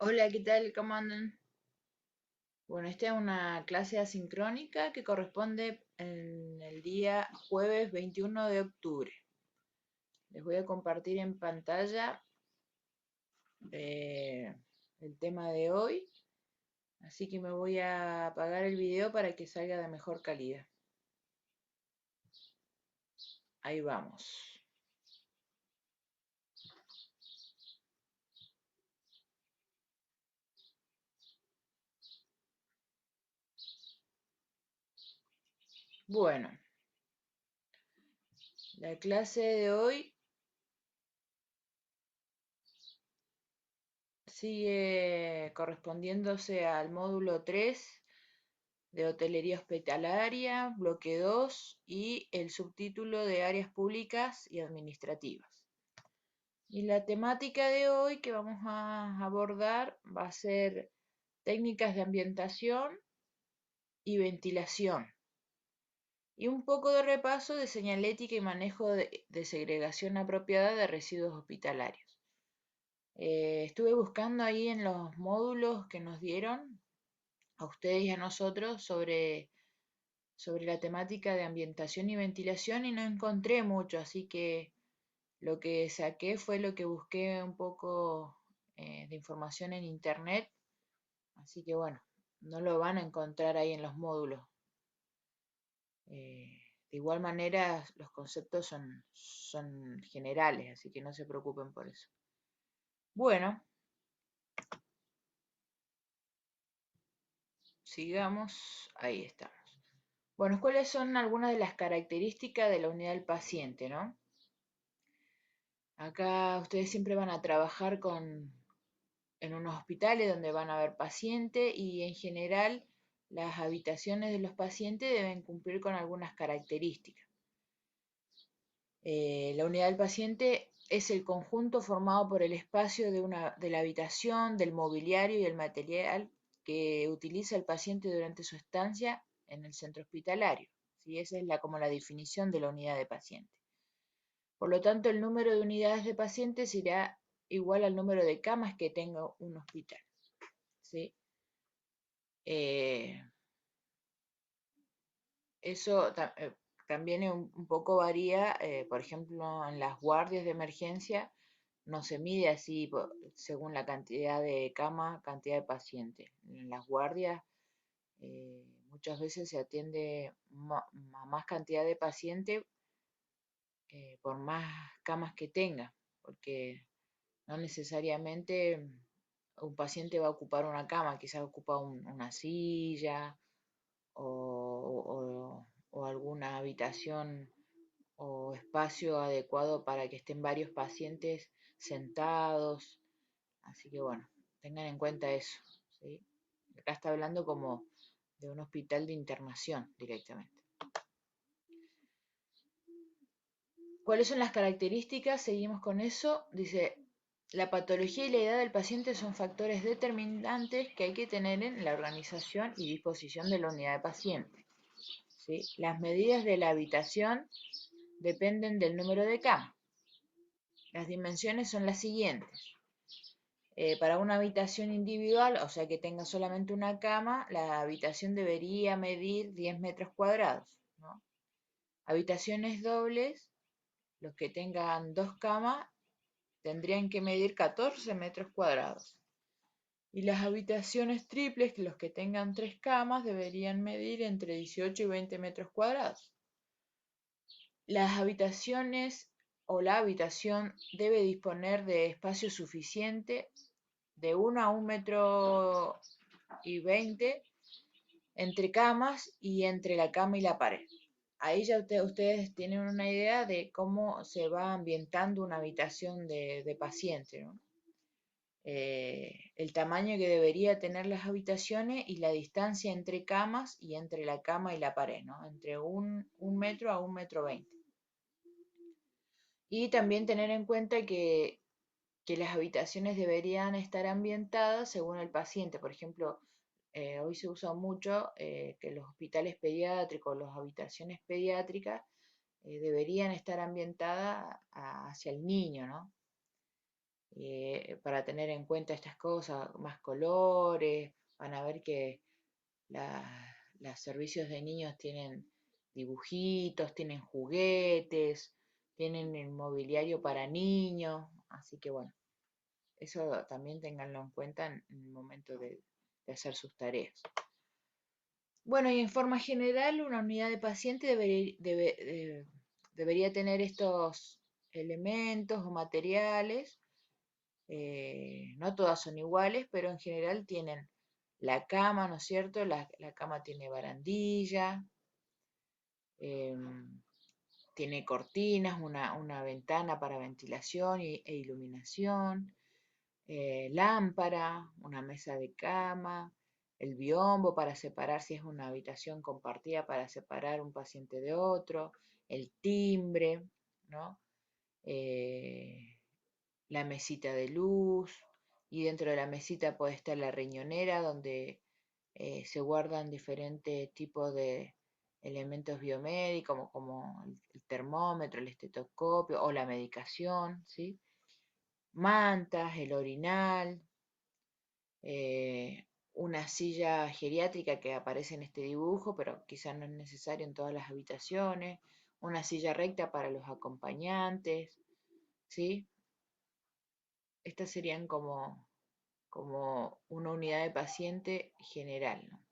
Hola, ¿qué tal? ¿Cómo andan? Bueno, esta es una clase asincrónica que corresponde en el día jueves 21 de octubre. Les voy a compartir en pantalla el tema de hoy, así que me voy a apagar el video para que salga de mejor calidad. Ahí vamos. Bueno, la clase de hoy sigue correspondiéndose al módulo 3 de hotelería hospitalaria, bloque 2 y el subtítulo de áreas públicas y administrativas. Y la temática de hoy que vamos a abordar va a ser técnicas de ambientación y ventilación. Y un poco de repaso de señalética y manejo de segregación apropiada de residuos hospitalarios. Estuve buscando ahí en los módulos que nos dieron a ustedes y a nosotros sobre la temática de ambientación y ventilación y no encontré mucho, así que lo que saqué fue lo que busqué un poco de información en internet, así que bueno, no lo van a encontrar ahí en los módulos. De igual manera, los conceptos son generales, así que no se preocupen por eso. Bueno, sigamos, ahí estamos. Bueno, ¿cuáles son algunas de las características de la unidad del paciente, no? Acá ustedes siempre van a trabajar en unos hospitales donde van a haber pacientes y en general las habitaciones de los pacientes deben cumplir con algunas características. La unidad del paciente es el conjunto formado por el espacio de la habitación, del mobiliario y el material que utiliza el paciente durante su estancia en el centro hospitalario. ¿Sí? Esa es como la definición de la unidad de paciente. Por lo tanto, el número de unidades de pacientes será igual al número de camas que tenga un hospital. ¿Sí? Eh, eso también un poco varía, por ejemplo, en las guardias de emergencia no se mide así según la cantidad de cama, cantidad de pacientes. En las guardias muchas veces se atiende a más cantidad de pacientes por más camas que tenga, porque no necesariamente un paciente va a ocupar una cama, quizás ocupa una silla o alguna habitación o espacio adecuado para que estén varios pacientes sentados. Así que bueno, tengan en cuenta eso. ¿Sí? Acá está hablando como de un hospital de internación directamente. ¿Cuáles son las características? Seguimos con eso. Dice, la patología y la edad del paciente son factores determinantes que hay que tener en la organización y disposición de la unidad de paciente. ¿Sí? Las medidas de la habitación dependen del número de camas. Las dimensiones son las siguientes. Para una habitación individual, o sea que tenga solamente una cama, la habitación debería medir 10 metros cuadrados, ¿no? Habitaciones dobles, los que tengan dos camas, tendrían que medir 14 metros cuadrados. Y las habitaciones triples, los que tengan tres camas, deberían medir entre 18 y 20 metros cuadrados. Las habitaciones o la habitación debe disponer de espacio suficiente de 1 a 1,20 m entre camas y entre la cama y la pared. Ahí ya ustedes tienen una idea de cómo se va ambientando una habitación de paciente, ¿no? El tamaño que debería tener las habitaciones y la distancia entre camas y entre la cama y la pared, ¿no? Entre un metro a 1,20 m. Y también tener en cuenta que las habitaciones deberían estar ambientadas según el paciente. Por ejemplo, hoy se usa mucho que los hospitales pediátricos, las habitaciones pediátricas, deberían estar ambientadas hacia el niño, ¿no? para tener en cuenta estas cosas, más colores, van a ver que los servicios de niños tienen dibujitos, tienen juguetes, tienen el mobiliario para niños, así que bueno, eso también ténganlo en cuenta en el momento de hacer sus tareas. Bueno, y en forma general, una unidad de paciente debería tener estos elementos o materiales. No todas son iguales, pero en general tienen la cama, ¿no es cierto? La cama tiene barandilla, tiene cortinas, una ventana para ventilación e iluminación, lámpara, una mesa de cama, el biombo para separar si es una habitación compartida para separar un paciente de otro, el timbre, ¿no? La mesita de luz, y dentro de la mesita puede estar la riñonera donde se guardan diferentes tipos de elementos biomédicos como el termómetro, el estetoscopio o la medicación, ¿sí? Mantas, el orinal, una silla geriátrica que aparece en este dibujo, pero quizás no es necesario en todas las habitaciones, una silla recta para los acompañantes, ¿sí? Estas serían como una unidad de paciente general, ¿no?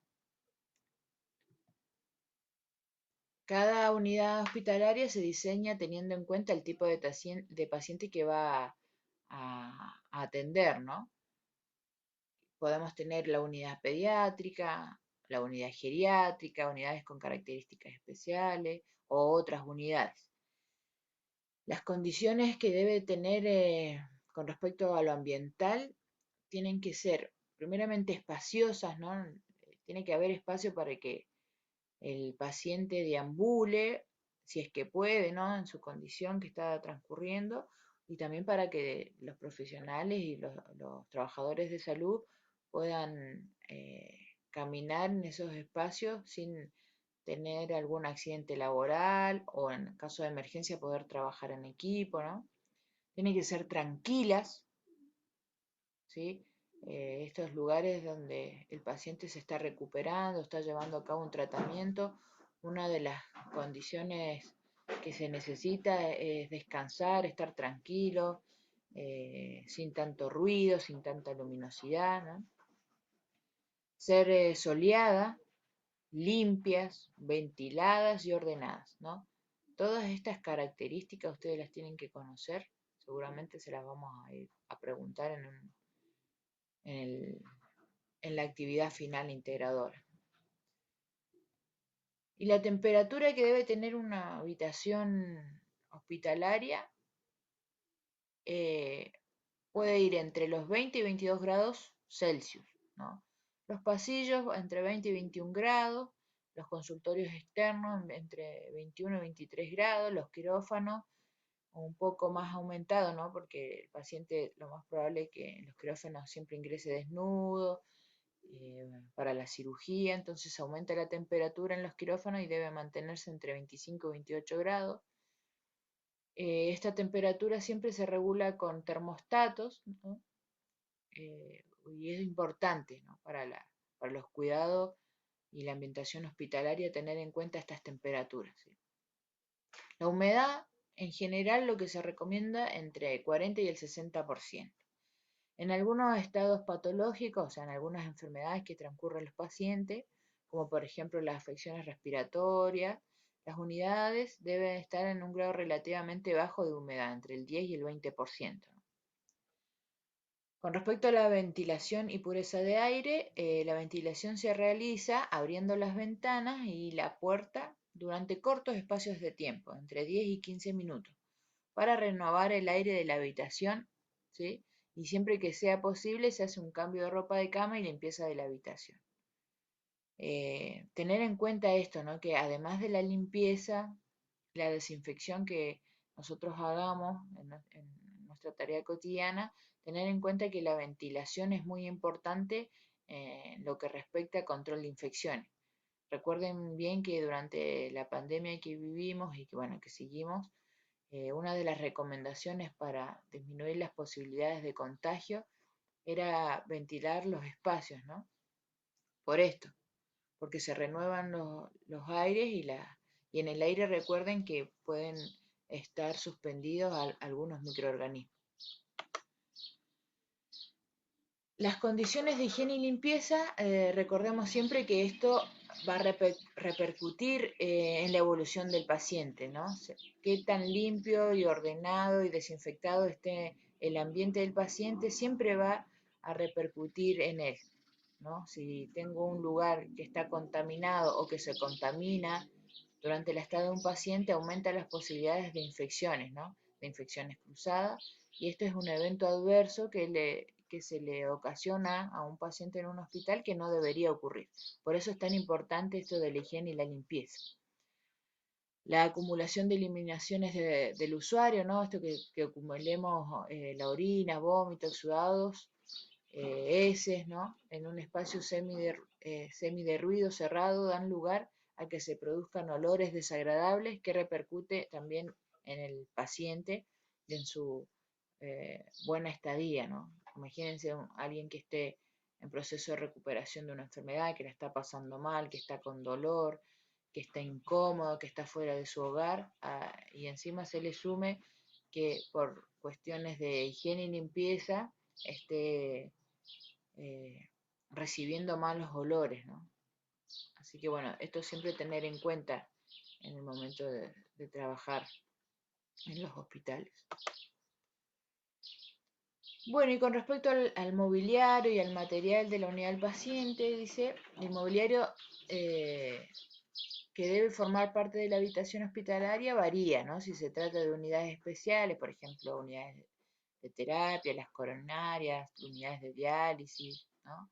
Cada unidad hospitalaria se diseña teniendo en cuenta el tipo de paciente que va a atender, ¿no? Podemos tener la unidad pediátrica, la unidad geriátrica, unidades con características especiales o otras unidades. Las condiciones que debe tener con respecto a lo ambiental tienen que ser primeramente espaciosas, ¿no? Tiene que haber espacio para que el paciente deambule, si es que puede, ¿no? En su condición que está transcurriendo, y también para que los profesionales y los trabajadores de salud puedan caminar en esos espacios sin tener algún accidente laboral o en caso de emergencia poder trabajar en equipo, ¿no? Tienen que ser tranquilas, ¿sí? Estos lugares donde el paciente se está recuperando, está llevando a cabo un tratamiento, una de las condiciones que se necesita es descansar, estar tranquilo, sin tanto ruido, sin tanta luminosidad, ¿no? Ser soleada, limpias, ventiladas y ordenadas, ¿no? Todas estas características ustedes las tienen que conocer, seguramente se las vamos a ir a preguntar en el, en la actividad final integradora. Y la temperatura que debe tener una habitación hospitalaria puede ir entre los 20 y 22 grados Celsius, ¿no? Los pasillos entre 20 y 21 grados, los consultorios externos entre 21 y 23 grados, los quirófanos un poco más aumentado, ¿no? Porque el paciente lo más probable es que en los quirófanos siempre ingrese desnudo, para la cirugía, entonces aumenta la temperatura en los quirófanos y debe mantenerse entre 25 y 28 grados. Esta temperatura siempre se regula con termostatos, ¿no? Y es importante, ¿no? Para los cuidados y la ambientación hospitalaria tener en cuenta estas temperaturas, ¿sí? La humedad, en general, lo que se recomienda entre el 40 y el 60%. En algunos estados patológicos, o sea, en algunas enfermedades que transcurren los pacientes, como por ejemplo las afecciones respiratorias, las unidades deben estar en un grado relativamente bajo de humedad, entre el 10 y el 20%. Con respecto a la ventilación y pureza de aire, la ventilación se realiza abriendo las ventanas y la puerta durante cortos espacios de tiempo, entre 10 y 15 minutos, para renovar el aire de la habitación, ¿sí? Y siempre que sea posible se hace un cambio de ropa de cama y limpieza de la habitación. Tener en cuenta esto, ¿no? Que además de la limpieza, la desinfección que nosotros hagamos en nuestra tarea cotidiana, tener en cuenta que la ventilación es muy importante en lo que respecta a control de infecciones. Recuerden bien que durante la pandemia que vivimos y que bueno, que seguimos, una de las recomendaciones para disminuir las posibilidades de contagio era ventilar los espacios, ¿no? Por esto, porque se renuevan los aires y en el aire recuerden que pueden estar suspendidos algunos microorganismos. Las condiciones de higiene y limpieza, recordemos siempre que esto va a repercutir en la evolución del paciente, ¿no? Qué tan limpio y ordenado y desinfectado esté el ambiente del paciente siempre va a repercutir en él, ¿no? Si tengo un lugar que está contaminado o que se contamina durante la estada de un paciente, aumenta las posibilidades de infecciones, ¿no? De infecciones cruzadas, y esto es un evento adverso que se le ocasiona a un paciente en un hospital que no debería ocurrir. Por eso es tan importante esto de la higiene y la limpieza. La acumulación de eliminaciones del usuario, ¿no? Esto que acumulemos la orina, vómitos, exudados, heces, ¿no? En un espacio semi de ruido cerrado dan lugar a que se produzcan olores desagradables que repercute también en el paciente y en su buena estadía, ¿no? Imagínense alguien que esté en proceso de recuperación de una enfermedad, que la está pasando mal, que está con dolor, que está incómodo, que está fuera de su hogar, y encima se le sume que por cuestiones de higiene y limpieza esté recibiendo malos olores, ¿no? Así que bueno, esto siempre tener en cuenta en el momento de trabajar en los hospitales. Bueno, y con respecto al mobiliario y al material de la unidad del paciente, dice, el mobiliario que debe formar parte de la habitación hospitalaria varía, ¿no? Si se trata de unidades especiales, por ejemplo, unidades de terapia, las coronarias, unidades de diálisis, ¿no?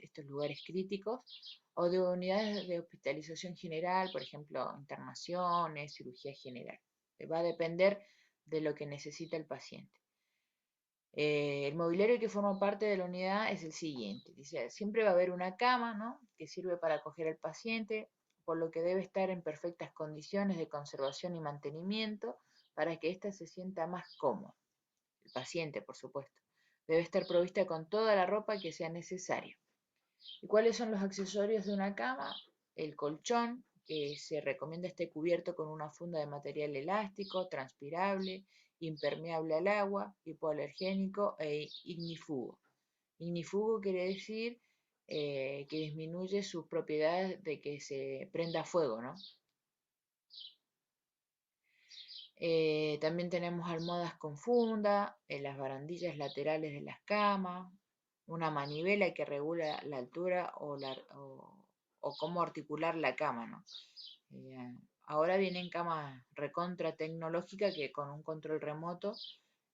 Estos lugares críticos, o de unidades de hospitalización general, por ejemplo, internaciones, cirugía general. Va a depender de lo que necesita el paciente. El mobiliario que forma parte de la unidad es el siguiente. Dice, siempre va a haber una cama, ¿no? Que sirve para acoger al paciente, por lo que debe estar en perfectas condiciones de conservación y mantenimiento para que ésta se sienta más cómoda. El paciente, por supuesto. Debe estar provista con toda la ropa que sea necesaria. ¿Y cuáles son los accesorios de una cama? El colchón, que se recomienda esté cubierto con una funda de material elástico, transpirable, impermeable al agua, hipoalergénico e ignífugo. Ignífugo quiere decir que disminuye sus propiedades de que se prenda fuego, ¿no? También tenemos almohadas con funda, en las barandillas laterales de las camas, una manivela que regula la altura o cómo articular la cama, ¿no? Ahora vienen camas recontra tecnológicas que con un control remoto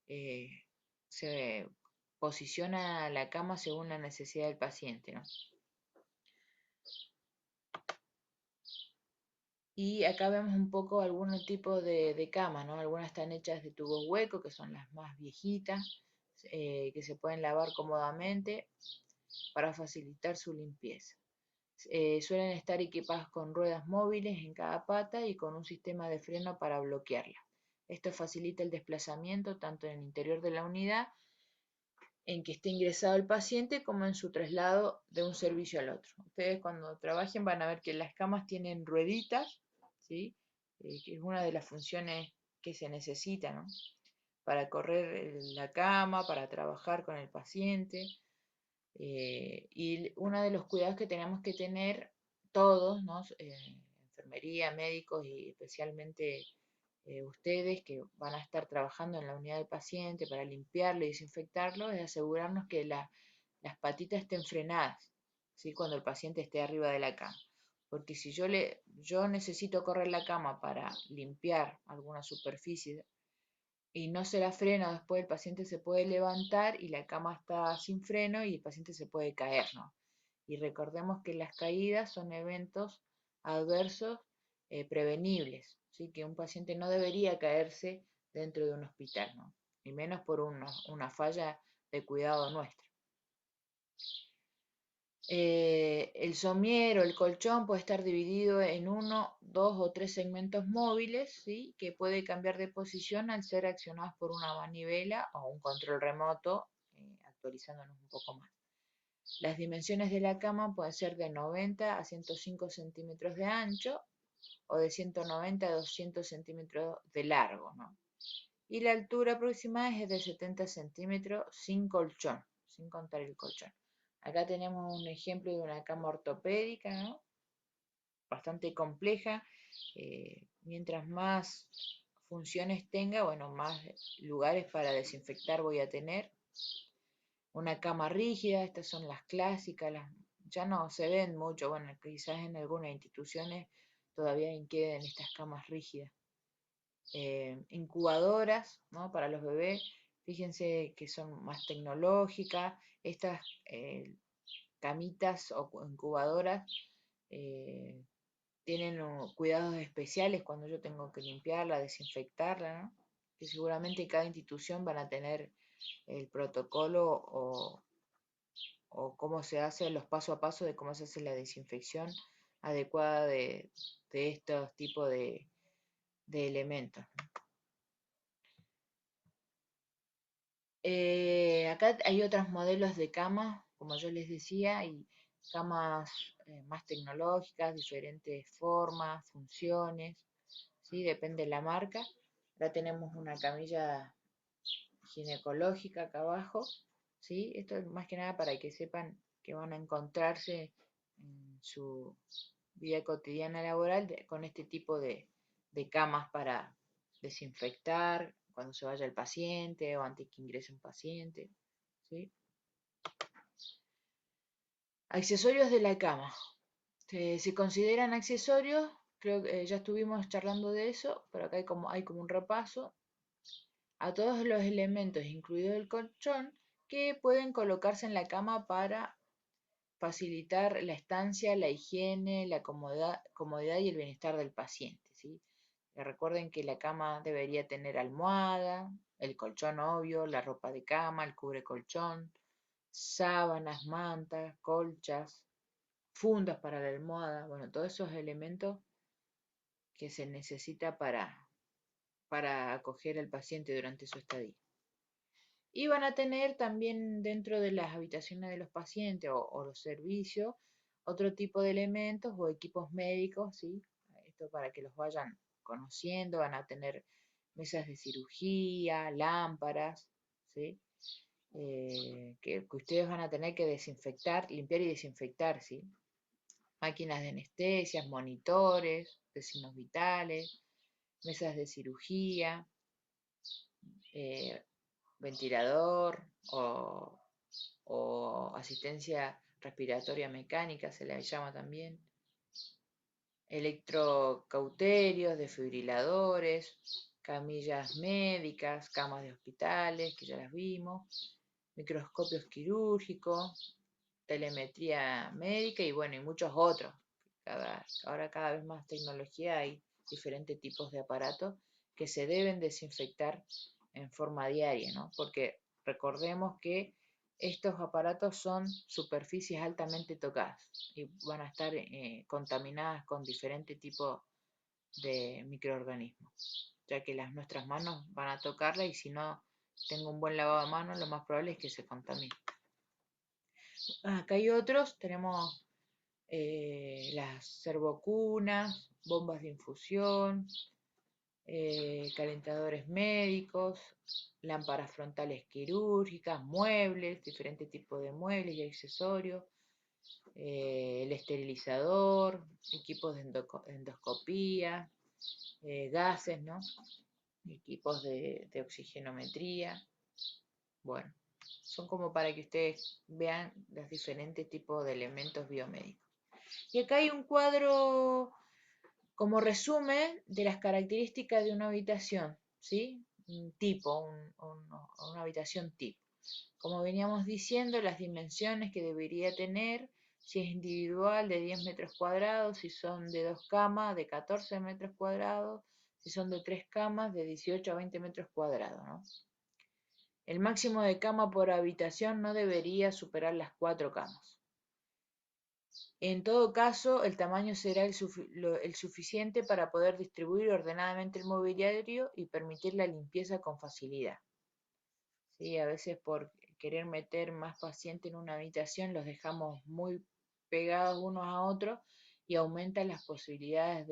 eh, se posiciona la cama según la necesidad del paciente, ¿no? Y acá vemos un poco algunos tipos de camas, ¿no? Algunas están hechas de tubos huecos, que son las más viejitas, que se pueden lavar cómodamente para facilitar su limpieza. Suelen estar equipadas con ruedas móviles en cada pata y con un sistema de freno para bloquearla. Esto facilita el desplazamiento tanto en el interior de la unidad en que esté ingresado el paciente como en su traslado de un servicio al otro. Ustedes cuando trabajen van a ver que las camas tienen rueditas, ¿sí? Que es una de las funciones que se necesita, ¿no? Para correr la cama, para trabajar con el paciente. Y uno de los cuidados que tenemos que tener todos, ¿no? Enfermería, médicos y especialmente ustedes que van a estar trabajando en la unidad del paciente para limpiarlo y desinfectarlo, es asegurarnos que las patitas estén frenadas, ¿sí? Cuando el paciente esté arriba de la cama. Porque si yo necesito correr la cama para limpiar alguna superficie y no se la freno, después el paciente se puede levantar y la cama está sin freno y el paciente se puede caer, ¿no? Y recordemos que las caídas son eventos adversos prevenibles, ¿sí? Que un paciente no debería caerse dentro de un hospital, ¿no? Y menos por una falla de cuidado nuestra. El somier o el colchón puede estar dividido en uno, dos o tres segmentos móviles, ¿sí? Que puede cambiar de posición al ser accionados por una manivela o un control remoto, actualizándonos un poco más. Las dimensiones de la cama pueden ser de 90 a 105 centímetros de ancho o de 190 a 200 centímetros de largo, ¿no? Y la altura aproximada es de 70 centímetros sin colchón, sin contar el colchón. Acá tenemos un ejemplo de una cama ortopédica, ¿no? Bastante compleja. Mientras más funciones tenga, bueno, más lugares para desinfectar voy a tener. Una cama rígida, estas son las clásicas, ya no se ven mucho, bueno, quizás en algunas instituciones todavía queden estas camas rígidas. Incubadoras, ¿no? Para los bebés, fíjense que son más tecnológicas, estas camitas o incubadoras eh, tienen cuidados especiales cuando yo tengo que limpiarla, desinfectarla, ¿no? Que seguramente cada institución van a tener el protocolo o cómo se hace, los paso a paso de cómo se hace la desinfección adecuada de estos tipos de elementos. Acá hay otros modelos de camas, como yo les decía, y camas más tecnológicas, diferentes formas, funciones, ¿sí? Depende de la marca. Acá tenemos una camilla ginecológica acá abajo, ¿sí? Esto es más que nada para que sepan que van a encontrarse en su vida cotidiana laboral con este tipo de camas para desinfectar cuando se vaya el paciente o antes que ingrese un paciente, ¿sí? Accesorios de la cama. Se consideran accesorios, creo que ya estuvimos charlando de eso, pero acá hay como un repaso a todos los elementos, incluido el colchón, que pueden colocarse en la cama para facilitar la estancia, la higiene, la comodidad y el bienestar del paciente, ¿sí? Recuerden que la cama debería tener almohada, el colchón obvio, la ropa de cama, el cubre colchón, sábanas, mantas, colchas, fundas para la almohada, bueno, todos esos elementos que se necesita para acoger al paciente durante su estadía. Y van a tener también dentro de las habitaciones de los pacientes o los servicios otro tipo de elementos o equipos médicos, ¿sí? Esto para que los vayan conociendo, van a tener mesas de cirugía, lámparas, ¿sí? Que ustedes van a tener que desinfectar, limpiar y desinfectar, ¿sí? Máquinas de anestesias, monitores de signos vitales, mesas de cirugía, eh, ventilador o asistencia respiratoria mecánica, se le llama también, electrocauterios, desfibriladores, camillas médicas, camas de hospitales, que ya las vimos, microscopios quirúrgicos, telemetría médica y bueno, y muchos otros. Ahora cada vez más tecnología, hay diferentes tipos de aparatos que se deben desinfectar en forma diaria, ¿no? Porque recordemos que estos aparatos son superficies altamente tocadas y van a estar contaminadas con diferentes tipos de microorganismos, ya que nuestras manos van a tocarla y si no tengo un buen lavado de manos, lo más probable es que se contamine. Acá hay otros, tenemos las servocunas, bombas de infusión, calentadores médicos, lámparas frontales quirúrgicas, muebles, diferentes tipos de muebles y accesorios, el esterilizador, equipos de endoscopía, gases, ¿no? Equipos de oxigenometría. Bueno, son como para que ustedes vean los diferentes tipos de elementos biomédicos. Y acá hay un cuadro como resumen de las características de una habitación, ¿sí? Un tipo, una habitación tipo. Como veníamos diciendo, las dimensiones que debería tener, si es individual de 10 metros cuadrados, si son de 2 camas de 14 metros cuadrados, si son de 3 camas de 18 a 20 metros cuadrados, ¿no? El máximo de cama por habitación no debería superar las 4 camas. En todo caso, el tamaño será el suficiente para poder distribuir ordenadamente el mobiliario y permitir la limpieza con facilidad. ¿Sí? A veces por querer meter más pacientes en una habitación los dejamos muy pegados unos a otros y aumentan las posibilidades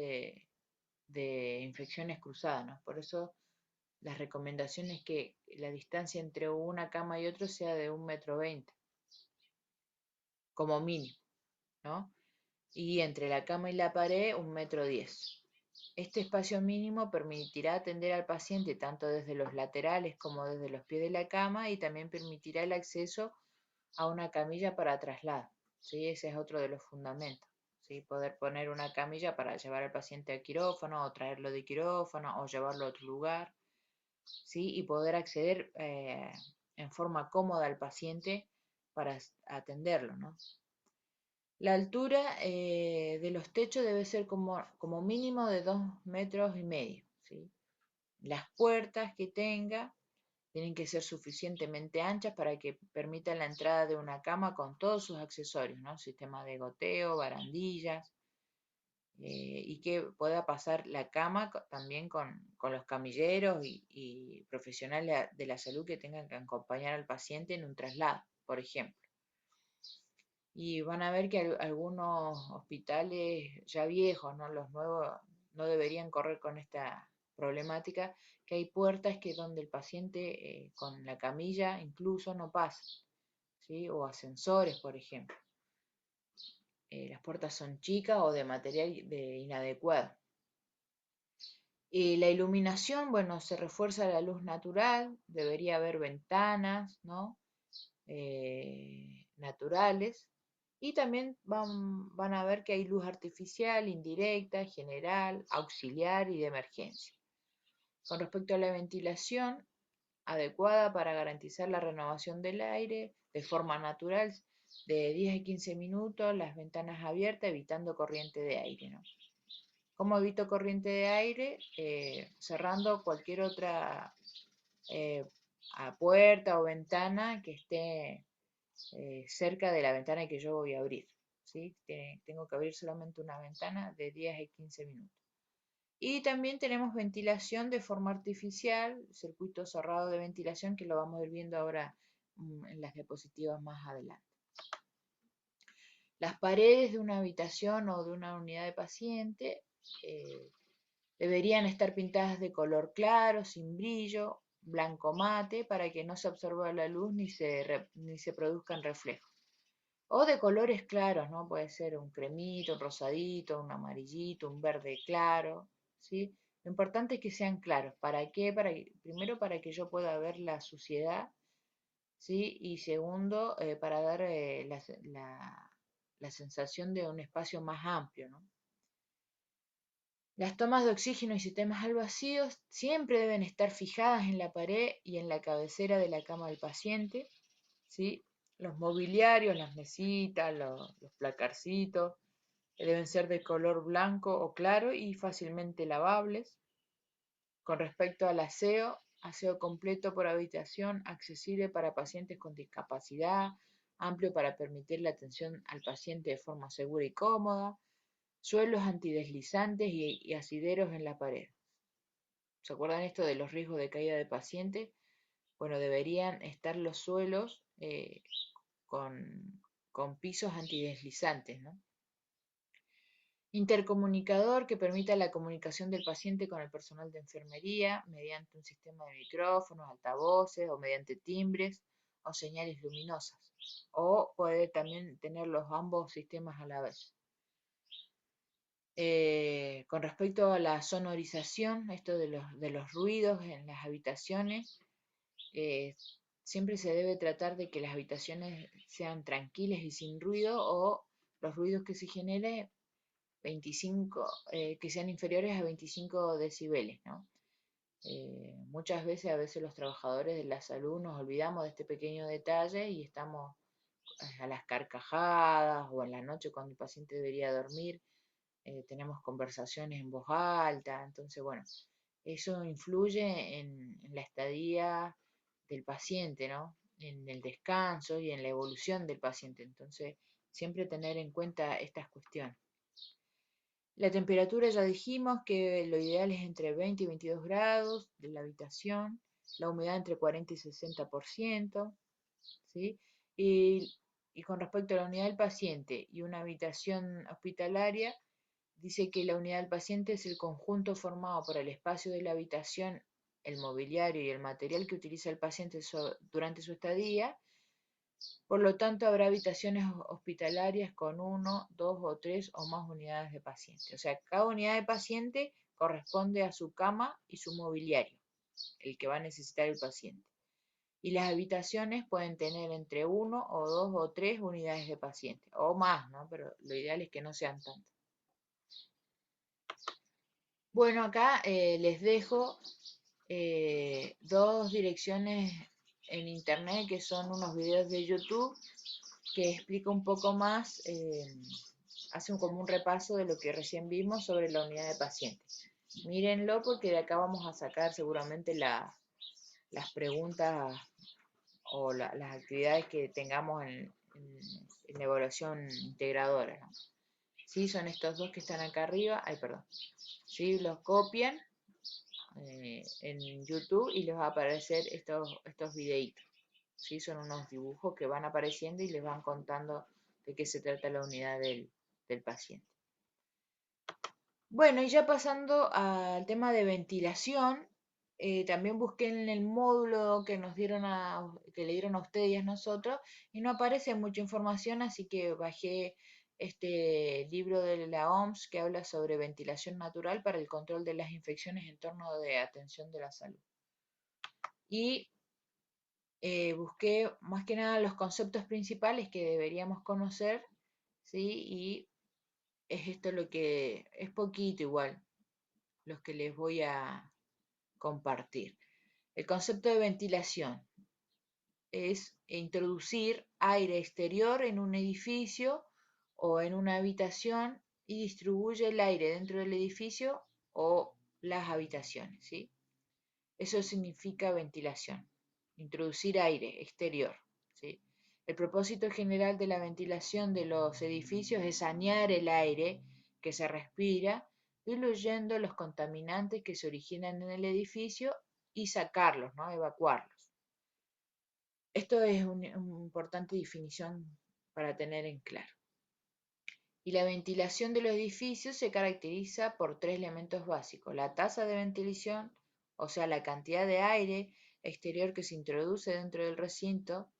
de infecciones cruzadas, ¿no? Por eso las recomendaciones es que la distancia entre una cama y otro sea de 1,20 m, como mínimo, ¿no? Y entre la cama y la pared 1,10 m. Este espacio mínimo permitirá atender al paciente tanto desde los laterales como desde los pies de la cama y también permitirá el acceso a una camilla para traslado. ¿Sí? Ese es otro de los fundamentos. ¿Sí? Poder poner una camilla para llevar al paciente al quirófano o traerlo de quirófano o llevarlo a otro lugar. ¿Sí? Y poder acceder en forma cómoda al paciente para atenderlo, ¿no? La altura de los techos debe ser como mínimo de 2,5 m, ¿sí? Las puertas que tenga tienen que ser suficientemente anchas para que permitan la entrada de una cama con todos sus accesorios, ¿no? Sistema de goteo, barandillas, y que pueda pasar la cama también con los camilleros y profesionales de la salud que tengan que acompañar al paciente en un traslado, por ejemplo. Y van a ver que algunos hospitales ya viejos, ¿no? Los nuevos no deberían correr con esta problemática, que hay puertas que donde el paciente con la camilla incluso no pasa, ¿sí? O ascensores, por ejemplo. Las puertas son chicas o de material inadecuado. La iluminación, bueno, se refuerza la luz natural, debería haber ventanas, ¿no? Naturales, y también van a ver que hay luz artificial, indirecta, general, auxiliar y de emergencia. Con respecto a la ventilación adecuada para garantizar la renovación del aire de forma natural, de 10 a 15 minutos, las ventanas abiertas, evitando corriente de aire, ¿no? ¿Cómo evito corriente de aire? Cerrando cualquier otra eh, puerta o ventana que esté cerca de la ventana que yo voy a abrir, ¿sí? Tengo que abrir solamente una ventana de 10 a 15 minutos. Y también tenemos ventilación de forma artificial, circuito cerrado de ventilación, que lo vamos a ir viendo ahora en las diapositivas más adelante. Las paredes de una habitación o de una unidad de paciente deberían estar pintadas de color claro, sin brillo, blanco mate, para que no se absorba la luz ni se produzcan reflejos. O de colores claros, ¿no? Puede ser un cremito, un rosadito, un amarillito, un verde claro, ¿sí? Lo importante es que sean claros. ¿Para qué? Primero, para que yo pueda ver la suciedad, ¿sí? Y segundo, para dar la sensación de un espacio más amplio, ¿no? Las tomas de oxígeno y sistemas al vacío siempre deben estar fijadas en la pared y en la cabecera de la cama del paciente, ¿sí? Los mobiliarios, las mesitas, los placarcitos, deben ser de color blanco o claro y fácilmente lavables. Con respecto al aseo, aseo completo por habitación, accesible para pacientes con discapacidad, amplio para permitir la atención al paciente de forma segura y cómoda, suelos antideslizantes y asideros en la pared. ¿Se acuerdan esto de los riesgos de caída de pacientes? Bueno, deberían estar los suelos con pisos antideslizantes, ¿no? Intercomunicador que permita la comunicación del paciente con el personal de enfermería mediante un sistema de micrófonos, altavoces o mediante timbres o señales luminosas. O puede también tener los ambos sistemas a la vez. Con respecto a la sonorización, esto de los ruidos en las habitaciones, eh, siempre se debe tratar de que las habitaciones sean tranquilas y sin ruido, o los ruidos que se generen 25, que sean inferiores a 25 decibeles, ¿no? Muchas veces, a veces los trabajadores de la salud nos olvidamos de este pequeño detalle y estamos a las carcajadas o en la noche cuando el paciente debería dormir, tenemos conversaciones en voz alta, entonces bueno, eso influye en la estadía del paciente, ¿no? En el descanso y en la evolución del paciente. Entonces siempre tener en cuenta estas cuestiones. La temperatura ya dijimos que lo ideal es entre 20 y 22 grados de la habitación, la humedad entre 40 y 60%, ¿sí? Y con respecto a la unidad del paciente y una habitación hospitalaria, dice que la unidad del paciente es el conjunto formado por el espacio de la habitación, el mobiliario y el material que utiliza el paciente durante su estadía. Por lo tanto, habrá habitaciones hospitalarias con uno, dos o tres o más unidades de paciente. O sea, cada unidad de paciente corresponde a su cama y su mobiliario, el que va a necesitar el paciente. Y las habitaciones pueden tener entre uno o dos o tres unidades de paciente, o más, ¿no? Pero lo ideal es que no sean tantas. Bueno, acá les dejo dos direcciones en internet que son unos videos de YouTube que explica un poco más, hace como un repaso de lo que recién vimos sobre la unidad de paciente. Mírenlo porque de acá vamos a sacar seguramente las preguntas o las actividades que tengamos en la evaluación integradora, ¿no? Sí, son estos dos que están acá arriba, ay, perdón. Sí, los copian en YouTube y les va a aparecer estos videitos. ¿Sí? Son unos dibujos que van apareciendo y les van contando de qué se trata la unidad del paciente. Bueno, y ya pasando al tema de ventilación, también busqué en el módulo que que le dieron a ustedes y a nosotros, y no aparece mucha información, así que bajé este libro de la OMS que habla sobre ventilación natural para el control de las infecciones en torno de atención de la salud. Y busqué más que nada los conceptos principales que deberíamos conocer, ¿sí? Y es esto lo que es poquito igual, los que les voy a compartir. El concepto de ventilación es introducir aire exterior en un edificio o en una habitación y distribuye el aire dentro del edificio o las habitaciones, ¿sí? Eso significa ventilación, introducir aire exterior, ¿sí? El propósito general de la ventilación de los edificios es sanear el aire que se respira, diluyendo los contaminantes que se originan en el edificio y sacarlos, ¿no? Evacuarlos. Esto es una importante definición para tener en claro. Y la ventilación de los edificios se caracteriza por tres elementos básicos: la tasa de ventilación, o sea, la cantidad de aire exterior que se introduce dentro del recinto,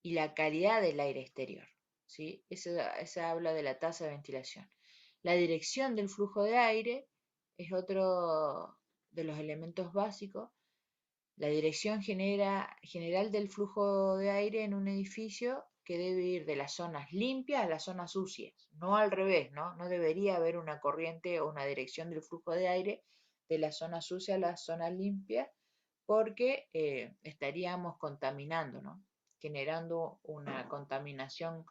y la calidad del aire exterior, ¿sí? Esa habla de la tasa de ventilación. La dirección del flujo de aire es otro de los elementos básicos. La dirección general del flujo de aire en un edificio que debe ir de las zonas limpias a las zonas sucias, no al revés, ¿no? No debería haber una corriente o una dirección del flujo de aire de las zonas sucias a las zonas limpias, porque estaríamos contaminando, ¿no? Generando una contaminación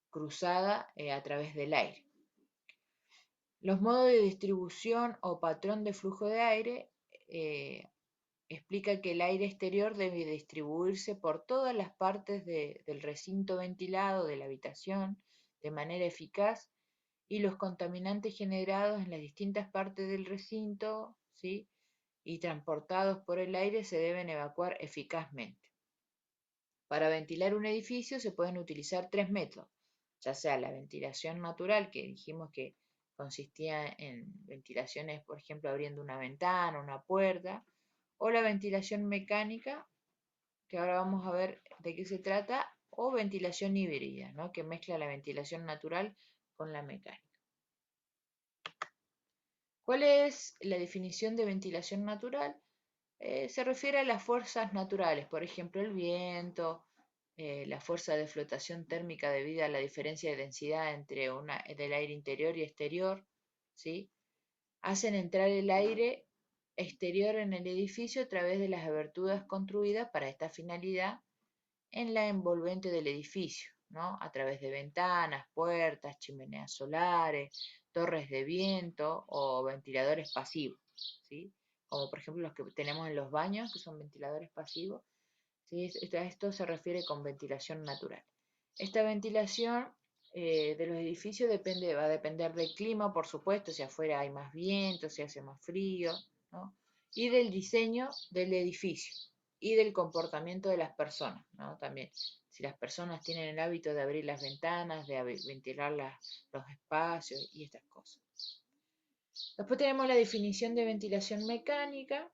cruzada a través del aire. Los modos de distribución o patrón de flujo de aire explica que el aire exterior debe distribuirse por todas las partes del recinto ventilado de la habitación de manera eficaz, y los contaminantes generados en las distintas partes del recinto, ¿sí?, y transportados por el aire se deben evacuar eficazmente. Para ventilar un edificio se pueden utilizar tres métodos, ya sea la ventilación natural, que dijimos que consistía en ventilaciones, por ejemplo, abriendo una ventana, una puerta, o la ventilación mecánica, que ahora vamos a ver de qué se trata, o ventilación híbrida, ¿no?, que mezcla la ventilación natural con la mecánica. ¿Cuál es la definición de ventilación natural? Se refiere a las fuerzas naturales, por ejemplo, el viento, la fuerza de flotación térmica debido a la diferencia de densidad del aire interior y exterior, ¿sí? Hacen entrar el aire exterior en el edificio a través de las aberturas construidas para esta finalidad en la envolvente del edificio, ¿no? A través de ventanas, puertas, chimeneas solares, torres de viento o ventiladores pasivos, ¿sí? Como por ejemplo los que tenemos en los baños, que son ventiladores pasivos, ¿sí? A esto se refiere con ventilación natural. Esta ventilación de los edificios va a depender del clima, por supuesto, si afuera hay más viento, si hace más frío, ¿no? Y del diseño del edificio y del comportamiento de las personas, ¿no? También, si las personas tienen el hábito de abrir las ventanas, de ventilar los espacios y estas cosas. Después tenemos la definición de ventilación mecánica.